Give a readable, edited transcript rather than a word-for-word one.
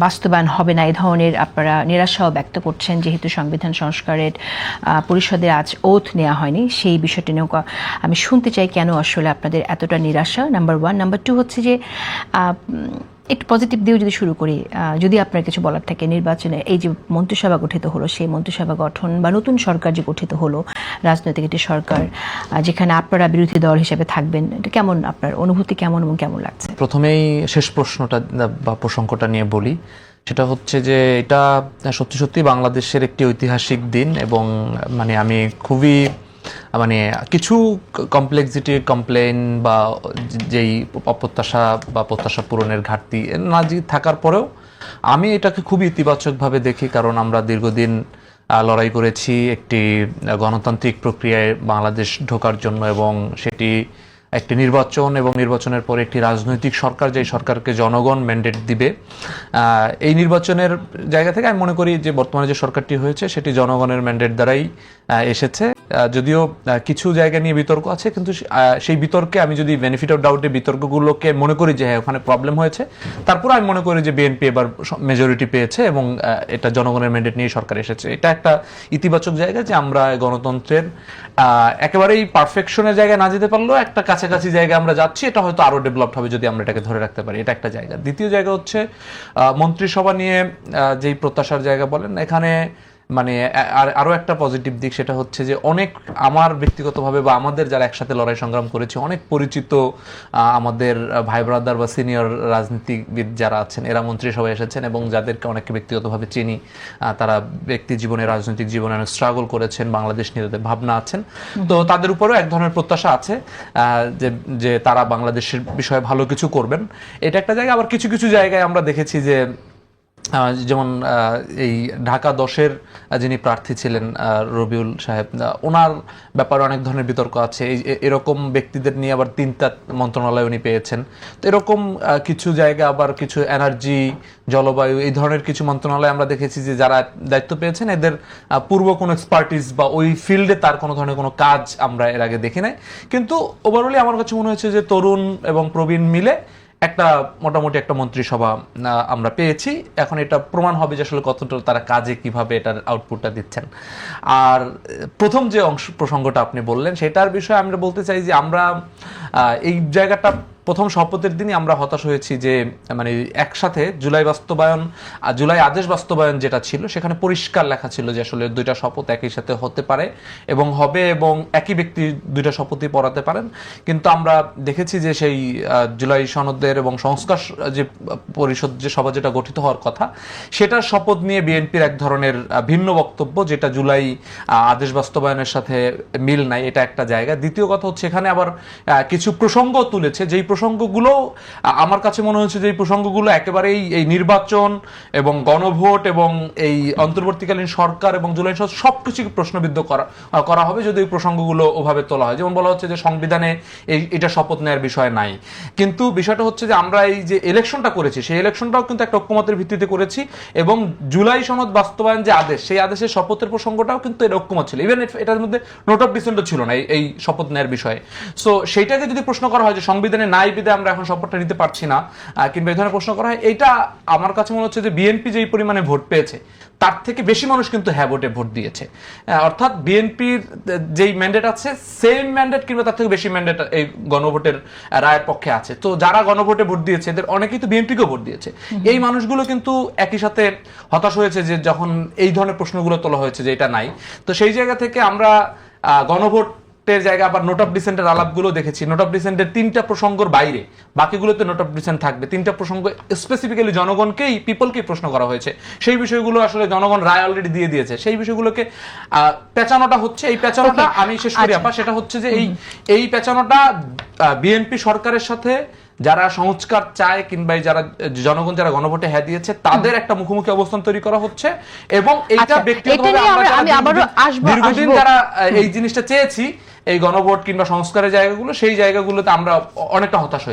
বাস্তবায়ন হবে না এই ধরনের আপনারা নিরাশাও ব্যক্ত করছেন, যেহেতু সংবিধান সংস্কারের পরিষদে আজ ওথ নেওয়া হয়নি। সেই বিষয়টি নিয়েও আমি শুনতে চাই কেন আসলে আপনাদের এতটা নিরাশা, নাম্বার ওয়ান। নাম্বার টু হচ্ছে যে একটু পজিটিভ দিয়েও যদি শুরু করি, যদি আপনার কিছু বলার থাকে নির্বাচনে এই যে মন্ত্রিসভা গঠিত হলো, সেই মন্ত্রিসভা গঠন বা নতুন সরকার যে গঠিত হলো, রাজনৈতিক একটি সরকার যেখানে আপনারা বিরোধী দল হিসেবে থাকবেন, এটা কেমন, আপনার অনুভূতি কেমন এবং কেমন লাগছে? প্রথমেই শেষ প্রশ্নটা বা প্রসঙ্গটা নিয়ে বলি, সেটা হচ্ছে যে এটা সত্যি সত্যি বাংলাদেশের একটি ঐতিহাসিক দিন এবং আমি খুবই কিছু কমপ্লেক্সিটি কমপ্লেন বা যেই অপ্রত্যাশা বা প্রত্যাশা পূরণের ঘাটতি নাজি থাকার পরেও আমি এটাকে খুবই ইতিবাচকভাবে দেখি, কারণ আমরা দীর্ঘদিন লড়াই করেছি একটি গণতান্ত্রিক প্রক্রিয়ায় বাংলাদেশ ঢোকার জন্য, এবং সেটি একটি নির্বাচন এবং নির্বাচনের পরে একটি রাজনৈতিক সরকার, যে সরকারকে জনগণ ম্যান্ডেট দিবে। এই নির্বাচনের জায়গা থেকে আমি মনে করি যে বর্তমানে যে সরকারটি হয়েছে সেটি জনগণের ম্যান্ডেট দ্বারাই এসেছে। যদিও কিছু জায়গা নিয়ে বিতর্ক আছে, কিন্তু সেই বিতর্কে আমি যদি বেনিফিট অফ ডাউটের বিতর্কগুলোকে মনে করি যে হ্যাঁ ওখানে প্রবলেম হয়েছে, তারপর আমি মনে করি যে বিএনপি এবার মেজরিটি পেয়েছে এবং এটা জনগণের ম্যান্ডেট নিয়ে সরকার এসেছে। এটা একটা ইতিবাচক জায়গা যে আমরা গণতন্ত্রের একেবারেই পারফেকশনের জায়গায় না যেতে পারলেও একটা কাছাকাছি জায়গায় আমরা যাচ্ছি। এটা হয়তো আরো ডেভেলপড হবে যদি আমরা এটাকে ধরে রাখতে পারি। এটা একটা জায়গা। দ্বিতীয় জায়গা হচ্ছে মন্ত্রিসভা নিয়ে যেই প্রত্যাশার জায়গা বলেন, এখানে আরো একটা পজিটিভ দিক, সেটা হচ্ছে যে অনেক আমার ব্যক্তিগতভাবে বা আমাদের যারা একসাথে লড়াই সংগ্রাম করেছি, অনেক পরিচিত আমাদের ভাই ব্রাদার বা সিনিয়র রাজনীতিবিদ যারা আছেন, এরা মন্ত্রিসভায় এসেছেন এবং যাদেরকে অনেককে ব্যক্তিগতভাবে চিনি, তারা ব্যক্তি জীবনে রাজনৈতিক জীবনে অনেক স্ট্রাগল করেছেন, বাংলাদেশ নিয়ে তাদের ভাবনা আছেন। তো তাদের উপরেও এক ধরনের প্রত্যাশা আছে যে তারা বাংলাদেশের বিষয়ে ভালো কিছু করবেন। এটা একটা জায়গা। আবার কিছু কিছু জায়গায় আমরা দেখেছি যে যেমন এই ঢাকা 10-এর যিনি প্রার্থী ছিলেন রবিউল সাহেব, ওনার ব্যাপারে অনেক ধরনের বিতর্ক আছে। এরকম ব্যক্তিদের নিয়ে আবার 3টা মন্ত্রণালয় উনি পেয়েছেন। তো এরকম কিছু জায়গা, আবার কিছু এনার্জি, জলবায়ু, এই ধরনের কিছু মন্ত্রণালয় আমরা দেখেছি যে যারা দায়িত্ব পেয়েছেন এদের পূর্ব কোনো এক্সপার্টিস বা ওই ফিল্ডে তার কোনো ধরনের কোনো কাজ আমরা এর আগে দেখি নাই। কিন্তু ওভারঅলি আমার কাছে মনে হয়েছে যে তরুণ এবং প্রবীণ মিলে একটা মোটামুটি একটা মন্ত্রিসভা আমরা পেয়েছি। এখন এটা প্রমাণ হবে যে আসলে কতটা তারা কাজে কিভাবে এটার আউটপুটটা দিচ্ছেন। আর প্রথম যে প্রসঙ্গটা আপনি বললেন সেটার বিষয়ে আমরা বলতে চাই যে আমরা এই জায়গাটা প্রথম শপথের দিনই আমরা হতাশ হয়েছি যে একসাথে জুলাই আদেশ বাস্তবায়ন যেটা ছিল সেখানে পরিষ্কার লেখা ছিল যে আসলে 2টা শপথ একই সাথে হতে পারে এবং হবে, এবং একই ব্যক্তি 2টা শপথই পড়াতে পারেন। কিন্তু আমরা দেখেছি যে সেই জুলাই সনদের এবং সংস্কার যে পরিষদ যে সভা যেটা গঠিত হওয়ার কথা, সেটার শপথ নিয়ে বিএনপির এক ধরনের ভিন্ন বক্তব্য, যেটা জুলাই আদেশ বাস্তবায়নের সাথে মিল নাই। এটা একটা জায়গা। দ্বিতীয় কথা হচ্ছে এখানে আবার কিছু প্রসঙ্গ তুলেছে, যেই প্রসঙ্গগুলো আমার কাছে মনে হচ্ছে যে এই প্রসঙ্গগুলো একেবারেই এই নির্বাচন এবং গণভোট এবং এই অন্তর্বর্তীকালীন সরকার এবং জুলাই সবকিছুকে প্রশ্নবিদ্ধ করা হবে যদি এই প্রসঙ্গগুলো ওভাবে তোলা হয়। যেমন বলা হচ্ছে যে সংবিধানে এটা শপথ নেওয়ার বিষয় নাই, কিন্তু বিষয়টা হচ্ছে যে আমরা এই যে ইলেকশনটা করেছি সেই ইলেকশনটাও কিন্তু একটা ঐক্যমতের ভিত্তিতে করেছি, এবং জুলাই সনদ বাস্তবায়ন যে আদেশ, সেই আদেশের শপথের প্রসঙ্গটাও কিন্তু এর ঐক্যমত ছিল। ইভেন এটার মধ্যে নোট অফ ডিসেন্টও ছিল না এই শপথ নেওয়ার বিষয়ে। সো সেইটাকে যদি প্রশ্ন করা হয় যে সংবিধানে নাই বিধে আমরা এখন শপথটা নিতে পারছি না, কিংবা এই ধরনের প্রশ্ন করা হয়, এটা আমার কাছে মনে হচ্ছে যে বিএনপি যেই পরিমাণে ভোট পেয়েছে তার থেকে বেশি মানুষ কিন্তু হ্যাঁ ভোটে ভোট দিয়েছে। অর্থাৎ বিএনপির যেই ম্যান্ডেট আছে সেম ম্যান্ডেট কিংবা তার থেকে বেশি ম্যান্ডেট এই গণভোটের রায়ের পক্ষে আছে। তো যারা গণভোটে ভোট দিয়েছে এদের অনেকেই তো বিএনপিকেও ভোট দিয়েছে। এই মানুষগুলো কিন্তু একই সাথে হতাশ হয়েছে যে যখন এই ধরনের প্রশ্নগুলো তোলা হয়েছে যে এটা নাই। তো সেই জায়গা থেকে আমরা গণভোট জায়গা আবার নোট অফ ডিসেন্টের আলাপগুলো দেখেছি। নোট অফ ডিসেন্টের 3টা প্রসঙ্গের বাইরে বাকিগুলোতে নোট অফ ডিসেন্ট থাকবে। 3টা প্রসঙ্গ স্পেসিফিক্যালি জনগণকেই, পিপলকেই প্রশ্ন করা হয়েছে। সেই বিষয়গুলো আসলে জনগণ রায় অলরেডি দিয়ে দিয়েছে। সেই বিষয়গুলোকে পেঁচানোটা হচ্ছে, এই পেঁচানোটা আমি শেষ করি আপা, সেটা হচ্ছে যে এই পেঁচানোটা বিএনপি সরকারের সাথে যারা সংস্কার চায় কিংবা যারা জনগণ যারা গণভোটে হ্যাঁ দিয়েছে তাদের একটা মুখোমুখি অবস্থান তৈরি করা হচ্ছে। এবং এইটা ব্যক্তিগতভাবে দীর্ঘদিন যারা এই জিনিসটা চেয়েছি, এই গণভোট কিংবা সংস্কারের জায়গাগুলো, সেই জায়গাগুলোতে আমরা অনেকটা হতাশ হয়েছি।